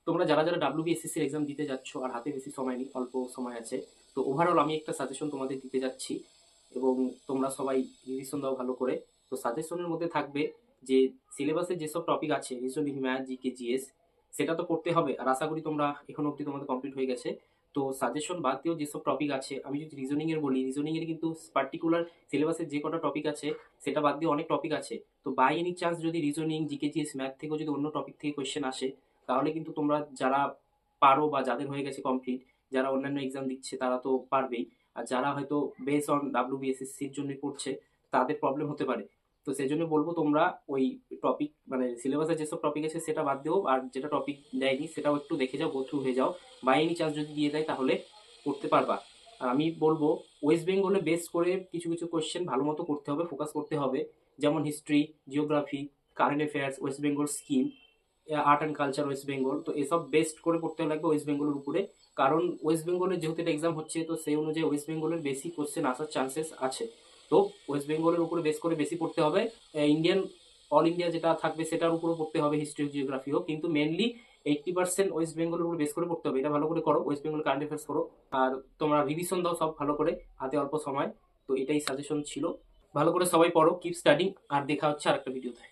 তোমরা যারা যারা ডাব্লিউবিএসএসসির এক্সাম দিতে যাচ্ছ আর হাতে বেশি সময় নেই, অল্প সময় আছে, তো ওভারঅল আমি একটা সাজেশন তোমাদের দিতে যাচ্ছি এবং তোমরা সবাই রিভিশন দাও ভালো করে। তো সাজেশনের মধ্যে থাকবে যে সিলেবাসে যেসব টপিক আছে, রিজনিং, ম্যাথ, জিকে, জিএস, সেটা তো পড়তে হবে আর আশা করি তোমরা এখন অবধি তোমাদের কমপ্লিট হয়ে গেছে। তো সাজেশন বাদ দিয়েও যেসব টপিক আছে, আমি যদি রিজনিং এর বলি, রিজনিং এর কিন্তু পার্টিকুলার সিলেবাসের যে কটা টপিক আছে সেটা বাদ দিয়ে অনেক টপিক আছে। তো বাই এনি চান্স যদি রিজনিং, জিকে, জিএস, ম্যাথ থেকেও যদি অন্য টপিক থেকে কোয়েশ্চেন আসে, তাহলে কিন্তু তোমরা যারা পারো বা যাদের হয়ে গেছে কমপ্লিট, যারা অন্যান্য এক্সাম দিচ্ছে তারা তো পারবেই, আর যারা হয়তো বেস অন ডাব্লিউবিএসএসসির জন্য পড়ছে তাদের প্রবলেম হতে পারে। তো সেই জন্য বলবো তোমরা ওই টপিক মানে সিলেবাসে যেসব টপিক আছে সেটা বাদ দিও, আর যেটা টপিক দেয়নি সেটাও একটু দেখে যাও, গো থ্রু হয়ে যাও। বাই এনি চান্স যদি দিয়ে দেয় তাহলে করতে পারবা। আর আমি বলবো ওয়েস্ট বেঙ্গলে বেস করে কিছু কিছু কোয়েশ্চেন ভালো মতো করতে হবে, ফোকাস করতে হবে, যেমন history, geography, current affairs, West Bengal scheme, art and culture West Bengal. তো এসব বেস্ট করে পড়তে লাগবে ওয়েস্ট বেঙ্গলের উপরে, কারণ ওয়েস্ট বেঙ্গলের যেহেতু এটা এক্সাম হচ্ছে তো সেই অনুযায়ী ওয়েস্ট বেঙ্গলের বেশি কোশ্চেন আসার চান্সেস আছে। তো ওয়েস্ট বেঙ্গলের উপরে বেস করে বেশি পড়তে হবে। ইন্ডিয়ান, অল ইন্ডিয়া যেটা থাকবে সেটার উপরও পড়তে হবে, হিস্ট্রি জিওগ্রাফিও, কিন্তু মেনলি 80% ওয়েস্ট বেঙ্গলের উপর বেস করে পড়তে হবে। এটা ভালো করে করো, ওয়েস্ট বেঙ্গল কারেন্ট অ্যাফেয়ার্স করো, আর তোমরা রিভিশন দাও সব ভালো করে, হাতে অল্প সময়। তো এটাই সাজেশন ছিল, ভালো করে সবাই পড়ো, কিপ স্টাডিং, আর দেখা হচ্ছে আরেকটা ভিডিওতে।